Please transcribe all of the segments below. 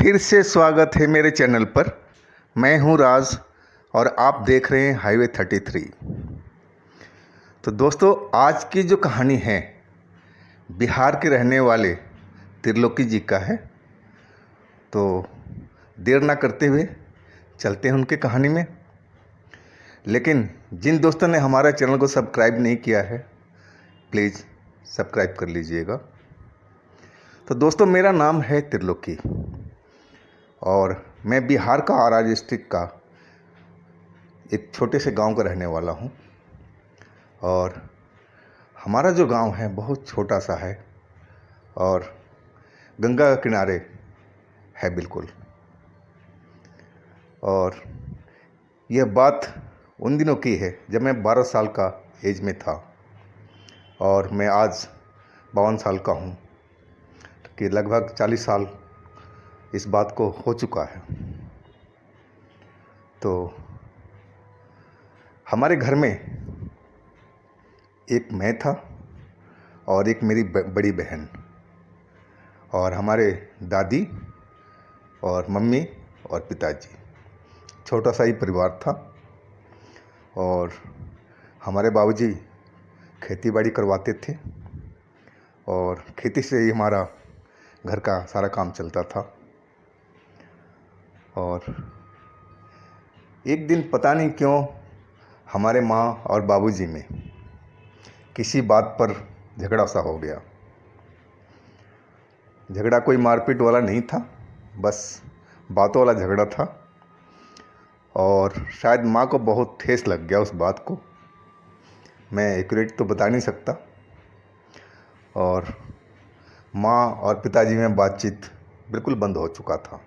फिर से स्वागत है मेरे चैनल पर। मैं हूं राज और आप देख रहे हैं हाईवे 33। तो दोस्तों, आज की जो कहानी है बिहार के रहने वाले त्रिलोकी जी का है। तो देर ना करते हुए चलते हैं उनके कहानी में। लेकिन जिन दोस्तों ने हमारा चैनल को सब्सक्राइब नहीं किया है, प्लीज़ सब्सक्राइब कर लीजिएगा। तो दोस्तों, मेरा नाम है त्रिलोकी और मैं बिहार का आरा डिस्ट्रिक्ट का एक छोटे से गांव का रहने वाला हूं। और हमारा जो गांव है बहुत छोटा सा है और गंगा के किनारे है बिल्कुल। और यह बात उन दिनों की है जब मैं 12 साल का एज में था और मैं आज 52 साल का हूं, कि लगभग 40 साल इस बात को हो चुका है। तो हमारे घर में एक मैं था और एक मेरी बड़ी बहन और हमारे दादी और मम्मी और पिताजी। छोटा सा ही परिवार था और हमारे बाबूजी खेती बाड़ी करवाते थे और खेती से ही हमारा घर का सारा काम चलता था। और एक दिन पता नहीं क्यों हमारे माँ और बाबूजी में किसी बात पर झगड़ा सा हो गया। झगड़ा कोई मारपीट वाला नहीं था, बस बातों वाला झगड़ा था और शायद माँ को बहुत ठेस लग गया उस बात को। मैं एक्यूरेट तो बता नहीं सकता। और माँ और पिताजी में बातचीत बिल्कुल बंद हो चुका था।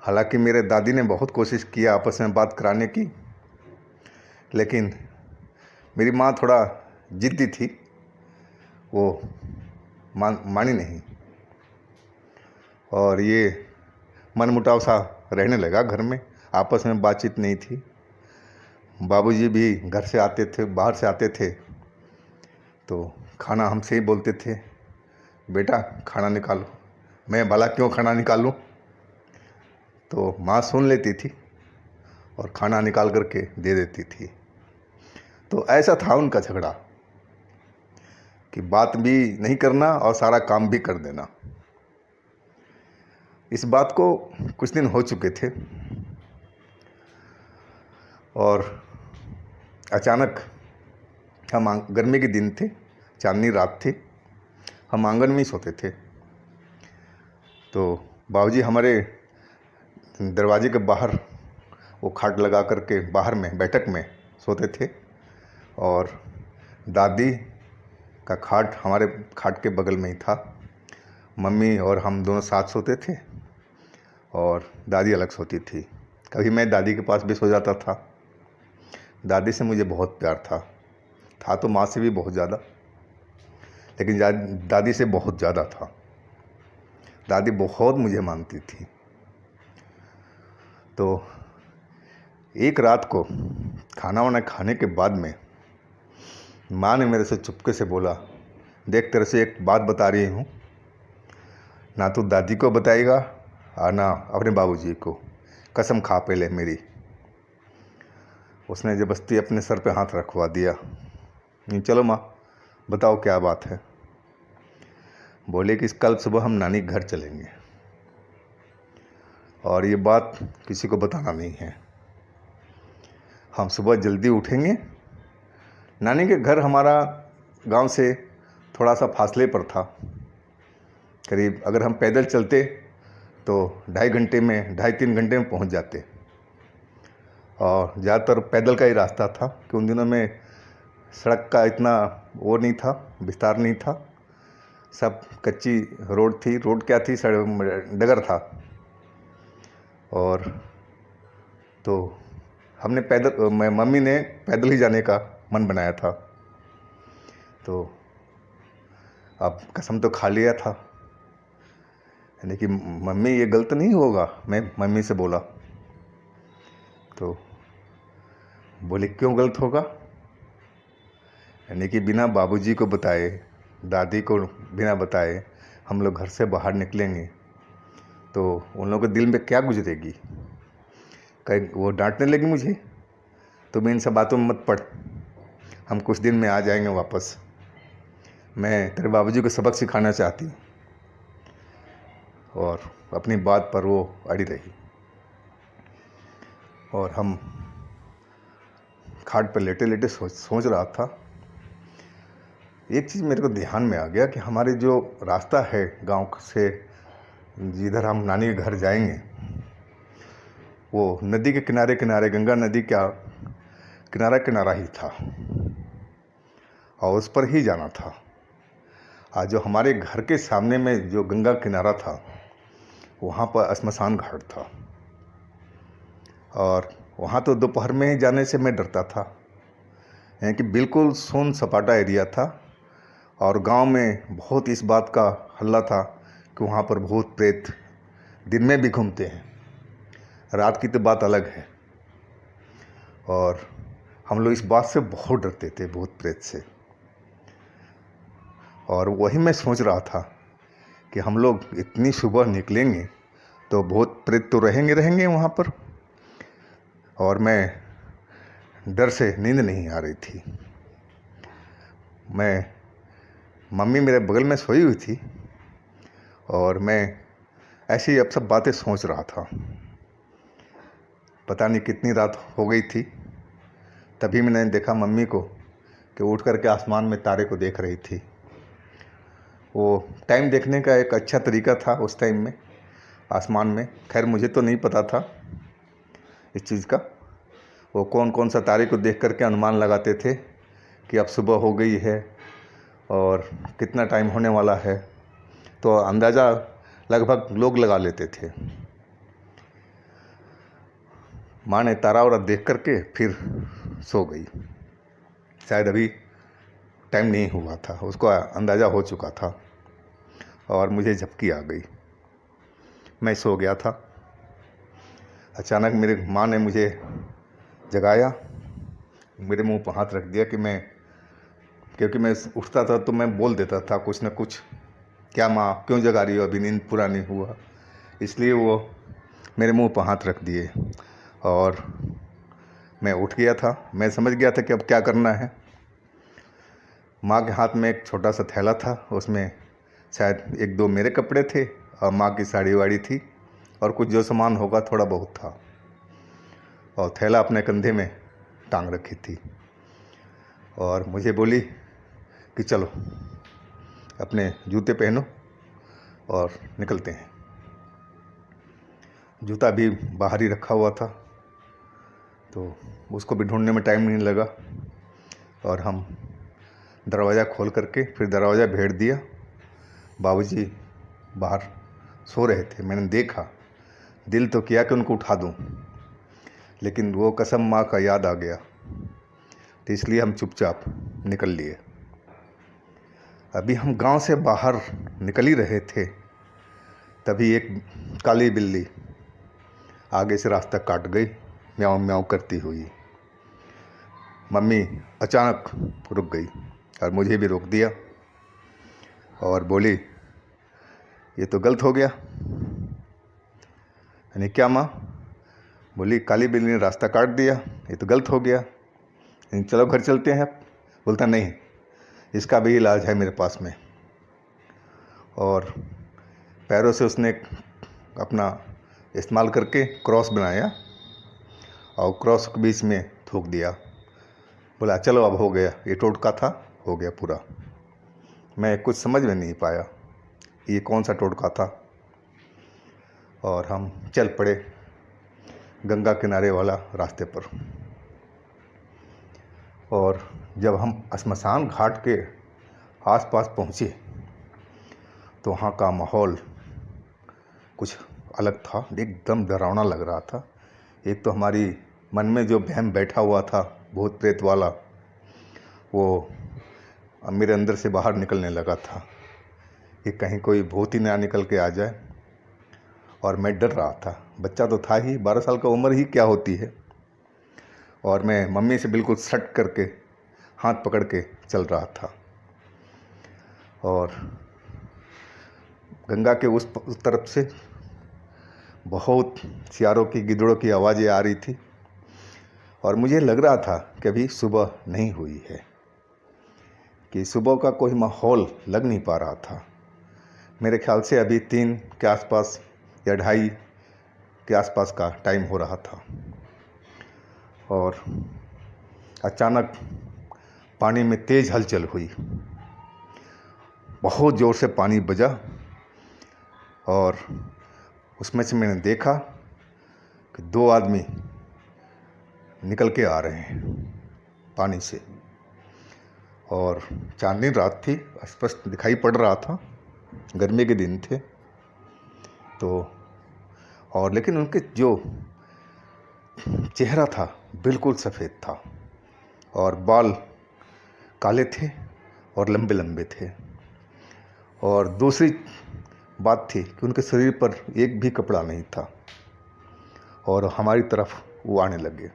हालांकि मेरे दादी ने बहुत कोशिश किया आपस में बात कराने की, लेकिन मेरी माँ थोड़ा जिद्दी थी, वो मानी नहीं और ये मनमुटाव सा रहने लगा घर में। आपस में बातचीत नहीं थी। बाबूजी भी घर से आते थे, बाहर से आते थे तो खाना हमसे ही बोलते थे, बेटा खाना निकालो। मैं भला क्यों खाना निकालूं? तो माँ सुन लेती थी और खाना निकाल करके दे देती थी। तो ऐसा था उनका झगड़ा कि बात भी नहीं करना और सारा काम भी कर देना। इस बात को कुछ दिन हो चुके थे और अचानक हम गर्मी के दिन थे, चांदनी रात थी, हम आंगन में ही सोते थे। तो बाबूजी हमारे दरवाजे के बाहर वो खाट लगा करके बाहर में बैठक में सोते थे और दादी का खाट हमारे खाट के बगल में ही था। मम्मी और हम दोनों साथ सोते थे और दादी अलग सोती थी। कभी मैं दादी के पास भी सो जाता था। दादी से मुझे बहुत प्यार था तो माँ से भी बहुत ज़्यादा, लेकिन दादी से बहुत ज़्यादा था। दादी बहुत मुझे मानती थी। तो एक रात को खाना वाना खाने के बाद में माँ ने मेरे से चुपके से बोला, देख तेरे से एक बात बता रही हूँ, ना तो दादी को बताएगा और ना अपने बाबूजी को, कसम खा पहले मेरी। उसने ज़बरदस्ती अपने सर पे हाथ रखवा दिया। चलो माँ बताओ क्या बात है। बोले कि कल सुबह हम नानी के घर चलेंगे और ये बात किसी को बताना नहीं है। हम सुबह जल्दी उठेंगे। नानी के घर हमारा गांव से थोड़ा सा फासले पर था। करीब अगर हम पैदल चलते तो 2.5 घंटे में पहुंच जाते और ज़्यादातर पैदल का ही रास्ता था कि उन दिनों में सड़क का इतना वो नहीं था, विस्तार नहीं था। सब कच्ची रोड थी। रोड क्या थी, डगर था। और तो हमने मम्मी ने पैदल ही जाने का मन बनाया था। तो अब कसम तो खा लिया था, यानी कि मम्मी ये गलत नहीं होगा। मैं मम्मी से बोला तो बोले क्यों गलत होगा? यानी कि बिना बाबूजी को बताए, दादी को बिना बताए हम लोग घर से बाहर निकलेंगे तो उन लोगों के दिल में क्या गुजरेगी, कहीं वो डांटने लगी मुझे, तो मैं इन सब बातों में मत पड़, हम कुछ दिन में आ जाएंगे वापस, मैं तेरे बाबूजी को सबक सिखाना चाहती हूँ। और अपनी बात पर वो अड़ी रही और हम खाट पर लेटे लेटे सोच रहा था। एक चीज़ मेरे को ध्यान में आ गया कि हमारे जो रास्ता है गांव से जिधर हम नानी के घर जाएंगे, वो नदी के किनारे किनारे, गंगा नदी का किनारा किनारा ही था और उस पर ही जाना था। आज जो हमारे घर के सामने में जो गंगा किनारा था, वहाँ पर श्मशान घाट था और वहाँ तो दोपहर में ही जाने से मैं डरता था, यानी कि बिल्कुल सुन सपाटा एरिया था और गांव में बहुत इस बात का हल्ला था कि वहाँ पर भूत प्रेत दिन में भी घूमते हैं, रात की तो बात अलग है। और हम लोग इस बात से बहुत डरते थे, भूत प्रेत से। और वही मैं सोच रहा था कि हम लोग इतनी सुबह निकलेंगे तो भूत प्रेत तो रहेंगे वहाँ पर, और मैं डर से नींद नहीं आ रही थी। मम्मी मेरे बगल में सोई हुई थी और मैं ऐसी अब सब बातें सोच रहा था। पता नहीं कितनी रात हो गई थी, तभी मैंने देखा मम्मी को कि उठ करके आसमान में तारे को देख रही थी। वो टाइम देखने का एक अच्छा तरीका था उस टाइम में आसमान में। खैर मुझे तो नहीं पता था इस चीज़ का। वो कौन कौन सा तारे को देख करके अनुमान लगाते थे कि अब सुबह हो गई है और कितना टाइम होने वाला है, तो अंदाज़ा लगभग लोग लगा लेते थे। माँ ने तारा वारा देख करके फिर सो गई। शायद अभी टाइम नहीं हुआ था, उसको अंदाज़ा हो चुका था और मुझे झपकी आ गई। मैं सो गया था। अचानक मेरी माँ ने मुझे जगाया, मेरे मुंह पर हाथ रख दिया कि क्योंकि मैं उठता था तो मैं बोल देता था कुछ न कुछ, क्या माँ क्यों जगा रही हो, अभी नींद पूरा नहीं हुआ। इसलिए वो मेरे मुंह पर हाथ रख दिए और मैं उठ गया था। मैं समझ गया था कि अब क्या करना है। माँ के हाथ में एक छोटा सा थैला था, उसमें शायद एक दो मेरे कपड़े थे और माँ की साड़ी वाड़ी थी और कुछ जो सामान होगा थोड़ा बहुत था, और थैला अपने कंधे में टांग रखी थी। और मुझे बोली कि चलो अपने जूते पहनो और निकलते हैं। जूता भी बाहर ही रखा हुआ था तो उसको भी ढूंढने में टाइम नहीं लगा और हम दरवाज़ा खोल करके फिर दरवाज़ा भेड़ दिया। बाबूजी बाहर सो रहे थे। मैंने देखा, दिल तो किया कि उनको उठा दूं, लेकिन वो कसम माँ का याद आ गया, तो इसलिए हम चुपचाप निकल लिए। अभी हम गांव से बाहर निकल ही रहे थे, तभी एक काली बिल्ली आगे से रास्ता काट गई, म्याऊं म्याऊं करती हुई। मम्मी अचानक रुक गई और मुझे भी रोक दिया और बोली, ये तो गलत हो गया। यानी क्या माँ? बोली, काली बिल्ली ने रास्ता काट दिया, ये तो गलत हो गया, चलो घर चलते हैं। बोलता नहीं, इसका भी इलाज है मेरे पास में। और पैरों से उसने अपना इस्तेमाल करके क्रॉस बनाया और क्रॉस के बीच में थूक दिया। बोला चलो अब हो गया, ये टोटका था, हो गया पूरा। मैं कुछ समझ में नहीं पाया ये कौन सा टोटका था और हम चल पड़े गंगा किनारे वाला रास्ते पर। और जब हम श्मशान घाट के आसपास पहुँचे तो वहाँ का माहौल कुछ अलग था, एकदम डरावना लग रहा था। एक तो हमारी मन में जो वहम बैठा हुआ था भूत प्रेत वाला, वो मेरे अंदर से बाहर निकलने लगा था कि कहीं कोई भूत ही ना निकल के आ जाए। और मैं डर रहा था, बच्चा तो था ही, 12 साल का उम्र ही क्या होती है। और मैं मम्मी से बिल्कुल सट करके हाथ पकड़ के चल रहा था। और गंगा के उस तरफ से बहुत सियारों की, गिद्धड़ों की आवाज़ें आ रही थी और मुझे लग रहा था कि अभी सुबह नहीं हुई है, कि सुबह का कोई माहौल लग नहीं पा रहा था। मेरे ख्याल से अभी 3 के आसपास या 2:30 के आसपास का टाइम हो रहा था और अचानक पानी में तेज़ हलचल हुई। बहुत ज़ोर से पानी बजा और उसमें से मैंने देखा कि 2 आदमी निकल के आ रहे हैं पानी से और चांदनी रात थी, स्पष्ट दिखाई पड़ रहा था, गर्मी के दिन थे तो। और लेकिन उनके जो चेहरा था बिल्कुल सफ़ेद था और बाल काले थे और लंबे लंबे थे। और दूसरी बात थी कि उनके शरीर पर एक भी कपड़ा नहीं था और हमारी तरफ वो आने लगे।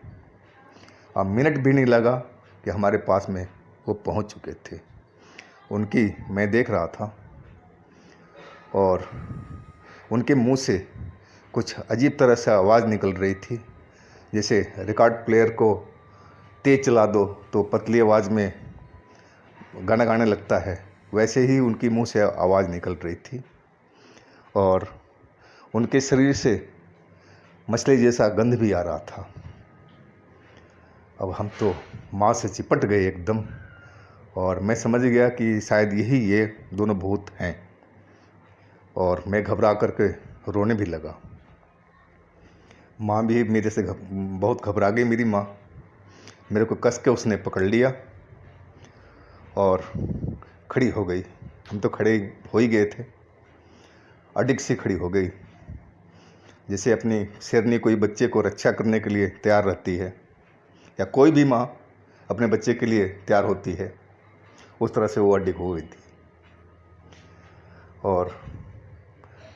अब मिनट भी नहीं लगा कि हमारे पास में वो पहुंच चुके थे। उनकी मैं देख रहा था और उनके मुंह से कुछ अजीब तरह से आवाज़ निकल रही थी, जैसे रिकॉर्ड प्लेयर को तेज़ चला दो तो पतली आवाज़ में गाना गाने लगता है, वैसे ही उनकी मुंह से आवाज़ निकल रही थी और उनके शरीर से मछली जैसा गंध भी आ रहा था। अब हम तो माँ से चिपट गए एकदम और मैं समझ गया कि शायद यही ये दोनों भूत हैं और मैं घबरा करके रोने भी लगा। माँ भी मेरे से बहुत घबरा गई। मेरी माँ मेरे को कस के उसने पकड़ लिया और खड़ी हो गई। हम तो खड़े हो ही गए थे, अडिग सी खड़ी हो गई, जैसे अपनी शेरनी कोई बच्चे को रक्षा करने के लिए तैयार रहती है या कोई भी माँ अपने बच्चे के लिए तैयार होती है, उस तरह से वो अडिग हो गई थी। और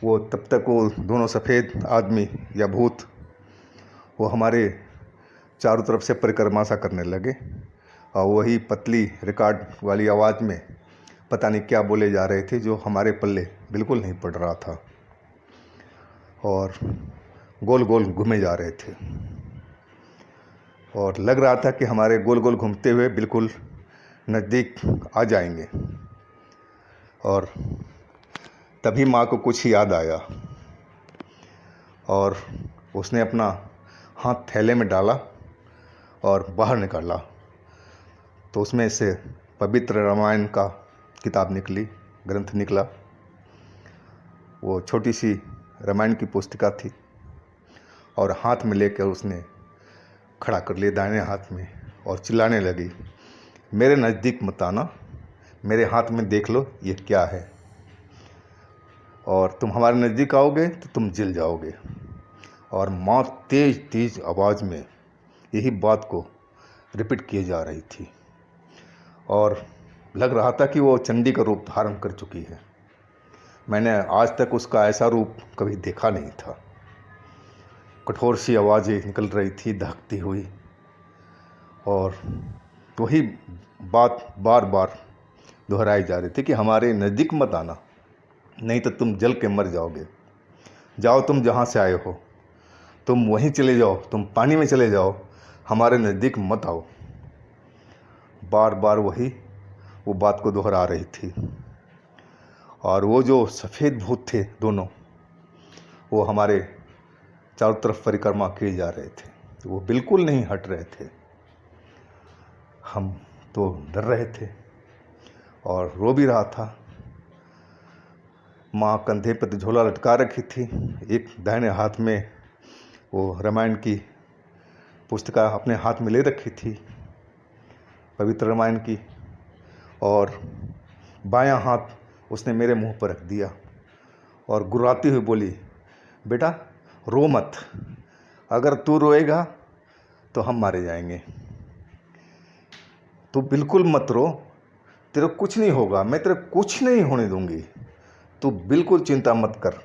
वो तब तक वो दोनों सफ़ेद आदमी या भूत वो हमारे चारों तरफ से परिक्रमा सा करने लगे और वही पतली रिकॉर्ड वाली आवाज़ में पता नहीं क्या बोले जा रहे थे, जो हमारे पल्ले बिल्कुल नहीं पड़ रहा था और गोल गोल घूमे जा रहे थे और लग रहा था कि हमारे गोल गोल घूमते हुए बिल्कुल नज़दीक आ जाएंगे। और तभी माँ को कुछ याद आया और उसने अपना हाथ थैले में डाला और बाहर निकाला तो उसमें से पवित्र रामायण का किताब निकली, ग्रंथ निकला। वो छोटी सी रामायण की पुस्तिका थी और हाथ में लेकर उसने खड़ा कर लिया दाहिने हाथ में और चिल्लाने लगी, मेरे नज़दीक मत आना, मेरे हाथ में देख लो ये क्या है, और तुम हमारे नज़दीक आओगे तो तुम जल जाओगे। और माँ तेज़ तेज़ आवाज़ में यही बात को रिपीट किए जा रही थी और लग रहा था कि वो चंडी का रूप धारण कर चुकी है। मैंने आज तक उसका ऐसा रूप कभी देखा नहीं था। कठोर सी आवाज़ें निकल रही थी दहकती हुई और वही बात बार बार दोहराई जा रही थी कि हमारे नज़दीक मत आना, नहीं तो तुम जल के मर जाओगे। जाओ तुम जहाँ से आए हो, तुम वहीं चले जाओ, तुम पानी में चले जाओ, हमारे नज़दीक मत आओ। बार बार वही वो बात को दोहरा रही थी। और वो जो सफ़ेद भूत थे दोनों, वो हमारे चारों तरफ परिक्रमा किए जा रहे थे, वो बिल्कुल नहीं हट रहे थे। हम तो डर रहे थे और रो भी रहा था। माँ कंधे पर झोला लटका रखी थी, एक दाहिने हाथ में वो रामायण की पुस्तका अपने हाथ में ले रखी थी, पवित्र रामायण की, और बायां हाथ उसने मेरे मुंह पर रख दिया और गुर्राती हुई बोली, बेटा रो मत, अगर तू रोएगा तो हम मारे जाएंगे, तू बिल्कुल मत रो, तेरे कुछ नहीं होगा, मैं तेरे कुछ नहीं होने दूंगी, तू बिल्कुल चिंता मत कर,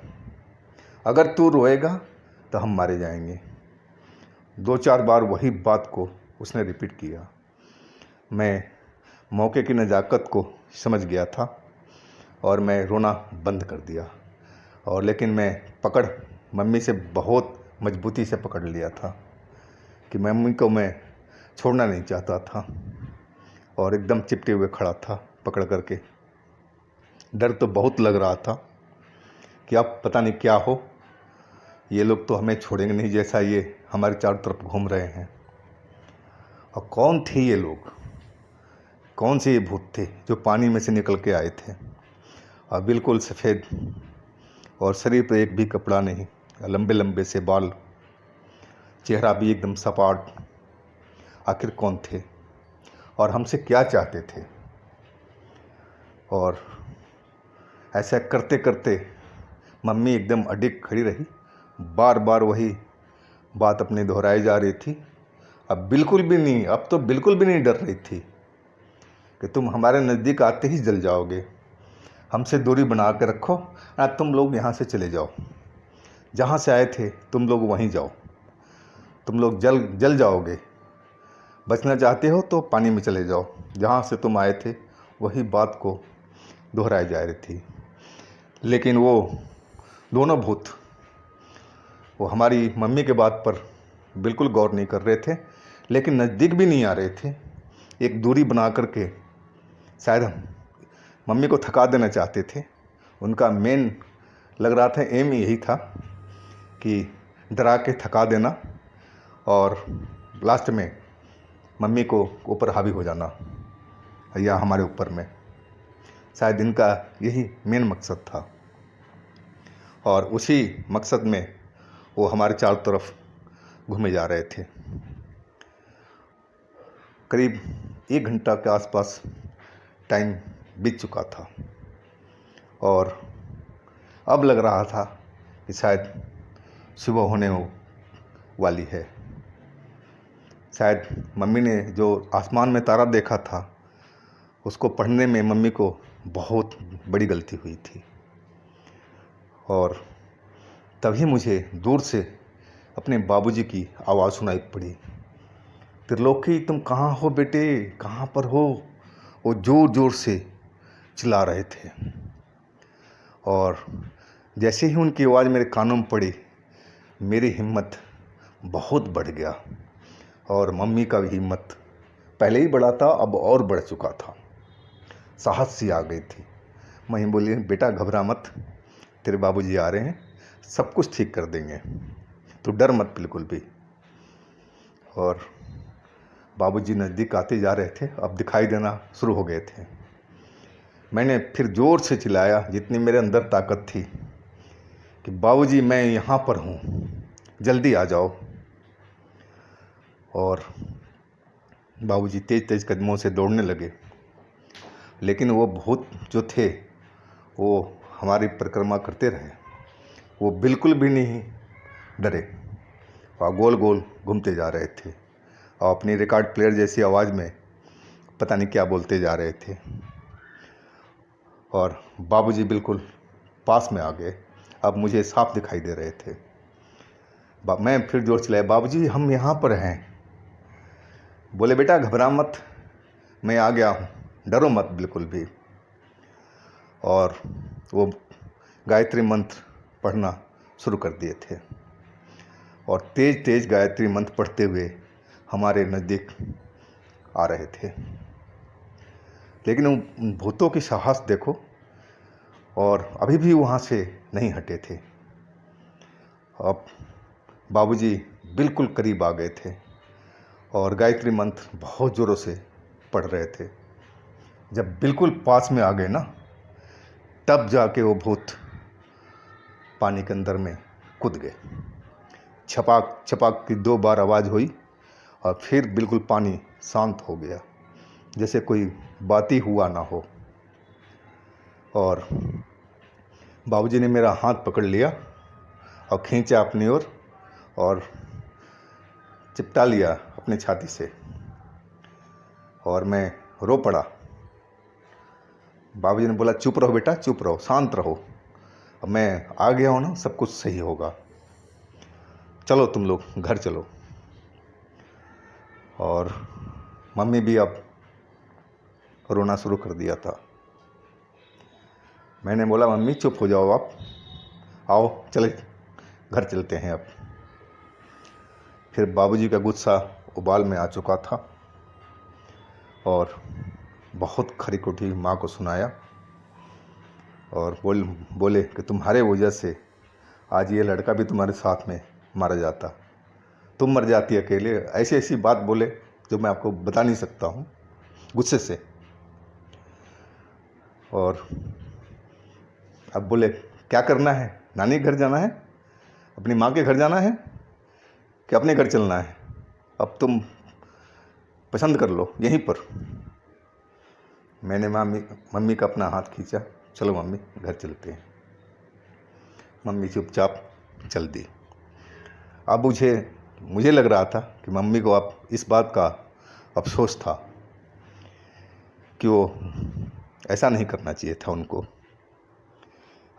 अगर तू रोएगा तो हम मारे जाएंगे। 2-4 बार वही बात को उसने रिपीट किया। मैं मौके की नज़ाकत को समझ गया था और मैं रोना बंद कर दिया। और लेकिन मैं पकड़ मम्मी से बहुत मजबूती से पकड़ लिया था कि मम्मी को मैं छोड़ना नहीं चाहता था और एकदम चिपटे हुए खड़ा था पकड़ करके। डर तो बहुत लग रहा था कि अब पता नहीं क्या हो, ये लोग तो हमें छोड़ेंगे नहीं, जैसा ये हमारे चारों तरफ घूम रहे हैं। और कौन थे ये लोग, कौन से ये भूत थे जो पानी में से निकल के आए थे और बिल्कुल सफ़ेद और शरीर पर एक भी कपड़ा नहीं, लंबे लंबे से बाल, चेहरा भी एकदम सपाट। आखिर कौन थे और हमसे क्या चाहते थे? और ऐसा करते करते मम्मी एकदम अडिग खड़ी रही, बार बार वही बात अपनी दोहराई जा रही थी। अब बिल्कुल भी नहीं, अब तो बिल्कुल भी नहीं डर रही थी कि तुम हमारे नज़दीक आते ही जल जाओगे, हमसे दूरी बना के रखो, तुम लोग यहाँ से चले जाओ, जहाँ से आए थे तुम लोग वहीं जाओ, तुम लोग जल जाओगे, बचना चाहते हो तो पानी में चले जाओ, जहाँ से तुम आए थे। वही बात को दोहराई जा रही थी। लेकिन वो दोनों भूत वो हमारी मम्मी के बात पर बिल्कुल गौर नहीं कर रहे थे, लेकिन नज़दीक भी नहीं आ रहे थे। एक दूरी बना करके शायद हम मम्मी को थका देना चाहते थे। उनका मेन लग रहा था एम यही था कि डरा के थका देना और लास्ट में मम्मी को ऊपर हावी हो जाना या हमारे ऊपर में। शायद इनका यही मेन मकसद था और उसी मकसद में वो हमारे चारों तरफ घूमे जा रहे थे। करीब 1 घंटा के आसपास टाइम बीत चुका था और अब लग रहा था कि शायद सुबह होने वाली है। शायद मम्मी ने जो आसमान में तारा देखा था उसको पढ़ने में मम्मी को बहुत बड़ी गलती हुई थी। और तभी मुझे दूर से अपने बाबूजी की आवाज़ सुनाई पड़ी, त्रिलोकी तुम कहाँ हो बेटे, कहाँ पर हो? वो ज़ोर ज़ोर से चिल्ला रहे थे। और जैसे ही उनकी आवाज़ मेरे कानों में पड़ी, मेरी हिम्मत बहुत बढ़ गया और मम्मी का भी हिम्मत पहले ही बढ़ा था, अब और बढ़ चुका था। साहस सी आ गई थी। मम्मी बोली, बेटा घबरा मत, तेरे बाबूजी आ रहे हैं, सब कुछ ठीक कर देंगे, तू डर मत बिल्कुल भी। और बाबूजी नज़दीक आते जा रहे थे, अब दिखाई देना शुरू हो गए थे। मैंने फिर ज़ोर से चिल्लाया जितनी मेरे अंदर ताकत थी कि बाबूजी मैं यहाँ पर हूँ, जल्दी आ जाओ। और बाबूजी तेज़ तेज़ कदमों से दौड़ने लगे, लेकिन वो भूत जो थे वो हमारी परिक्रमा करते रहे, वो बिल्कुल भी नहीं डरे और गोल गोल घूमते जा रहे थे और अपनी रिकॉर्ड प्लेयर जैसी आवाज़ में पता नहीं क्या बोलते जा रहे थे। और बाबूजी बिल्कुल पास में आ गए, अब मुझे साफ दिखाई दे रहे थे। मैं फिर जोर चिल्लाया, बाबूजी हम यहाँ पर हैं। बोले, बेटा घबरा मत, मैं आ गया हूँ, डरो मत बिल्कुल भी। और वो गायत्री मंत्र पढ़ना शुरू कर दिए थे और तेज तेज गायत्री मंत्र पढ़ते हुए हमारे नज़दीक आ रहे थे। लेकिन उन भूतों की साहस देखो, और अभी भी वहाँ से नहीं हटे थे। अब बाबूजी बिल्कुल करीब आ गए थे और गायत्री मंत्र बहुत ज़ोरों से पढ़ रहे थे। जब बिल्कुल पास में आ गए ना, तब जाके वो भूत पानी के अंदर में कूद गए। छपाक छपाक की 2 बार आवाज़ हुई और फिर बिल्कुल पानी शांत हो गया, जैसे कोई बात ही हुआ ना हो। और बाबूजी ने मेरा हाथ पकड़ लिया और खींचा अपनी ओर और चिपटा लिया अपनी छाती से और मैं रो पड़ा। बाबूजी ने बोला, चुप रहो बेटा, चुप रहो, शांत रहो, अब मैं आ गया हूँ ना, सब कुछ सही होगा, चलो तुम लोग घर चलो। और मम्मी भी अब रोना शुरू कर दिया था। मैंने बोला, मम्मी चुप हो जाओ, आप आओ, चले घर चलते हैं अब। फिर बाबूजी का गुस्सा उबाल में आ चुका था और बहुत खरी खोटी माँ को सुनाया और बोले कि तुम्हारे वजह से आज ये लड़का भी तुम्हारे साथ में मारा जाता, तुम मर जाती अकेले। ऐसी ऐसी बात बोले जो मैं आपको बता नहीं सकता हूँ, गुस्से से। और अब बोले क्या करना है, नानी के घर जाना है, अपनी माँ के घर जाना है कि अपने घर चलना है, अब तुम पसंद कर लो यहीं पर। मैंने मम्मी का अपना हाथ खींचा, चलो मम्मी घर चलते हैं। मम्मी चुपचाप चल दी। अब मुझे लग रहा था कि मम्मी को अब इस बात का अफसोस था कि वो ऐसा नहीं करना चाहिए था उनको।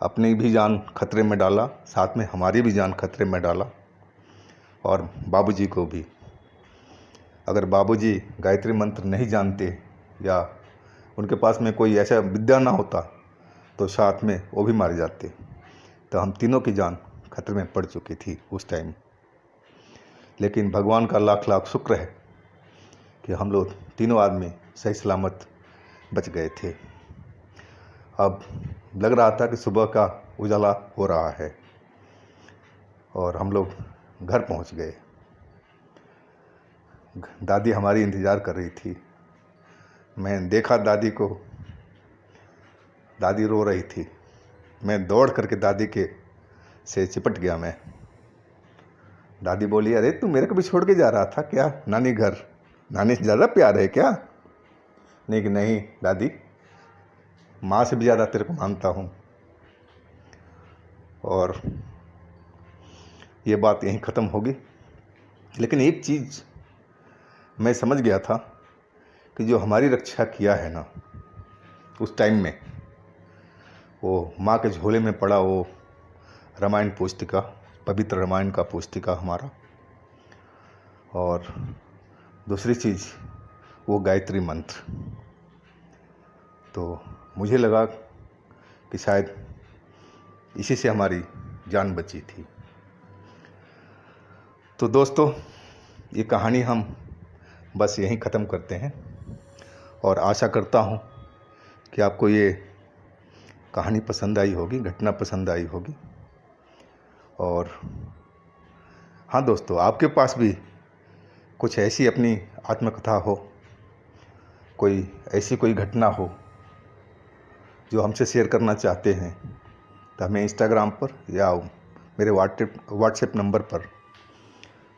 अपनी भी जान खतरे में डाला, साथ में हमारी भी जान खतरे में डाला और बाबूजी को भी। अगर बाबूजी गायत्री मंत्र नहीं जानते या उनके पास में कोई ऐसा विद्या ना होता तो साथ में वो भी मारे जाते। तो हम तीनों की जान खतरे में पड़ चुकी थी उस टाइम। लेकिन भगवान का लाख लाख शुक्र है कि हम लोग तीनों आदमी सही सलामत बच गए थे। अब लग रहा था कि सुबह का उजाला हो रहा है और हम लोग घर पहुंच गए। दादी हमारी इंतज़ार कर रही थी। मैं देखा दादी को, दादी रो रही थी। मैं दौड़ करके दादी के से चिपट गया मैं। दादी बोली, अरे तू मेरे को भी छोड़ के जा रहा था क्या नानी घर, नानी से ज़्यादा प्यार है क्या? नहीं कि नहीं दादी, माँ से भी ज़्यादा तेरे को मानता हूँ। और ये बात यहीं ख़त्म होगी। लेकिन एक चीज़ मैं समझ गया था कि जो हमारी रक्षा किया है ना उस टाइम में, वो माँ के झोले में पड़ा वो रामायण पुस्तिका, पवित्र रामायण का पुस्तिका हमारा। और दूसरी चीज़ वो गायत्री मंत्र। तो मुझे लगा कि शायद इसी से हमारी जान बची थी। तो दोस्तों, ये कहानी हम बस यहीं ख़त्म करते हैं और आशा करता हूँ कि आपको ये कहानी पसंद आई होगी, घटना पसंद आई होगी। और हाँ दोस्तों, आपके पास भी कुछ ऐसी अपनी आत्मकथा हो, कोई ऐसी कोई घटना हो जो हमसे शेयर करना चाहते हैं, तो हमें इंस्टाग्राम पर या मेरे व्हाट्सएप नंबर पर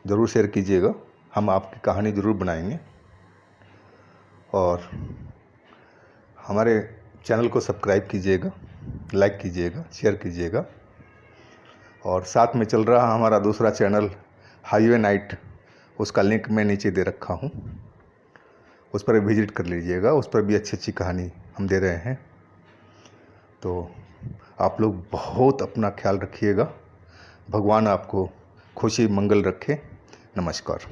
ज़रूर शेयर कीजिएगा। हम आपकी कहानी ज़रूर बनाएंगे। और हमारे चैनल को सब्सक्राइब कीजिएगा, लाइक कीजिएगा, शेयर कीजिएगा। और साथ में चल रहा हमारा दूसरा चैनल हाईवे नाइट, उसका लिंक मैं नीचे दे रखा हूँ, उस पर विजिट कर लीजिएगा। उस पर भी अच्छी अच्छी कहानी हम दे रहे हैं। तो आप लोग बहुत अपना ख्याल रखिएगा। भगवान आपको खुशी मंगल रखे। नमस्कार।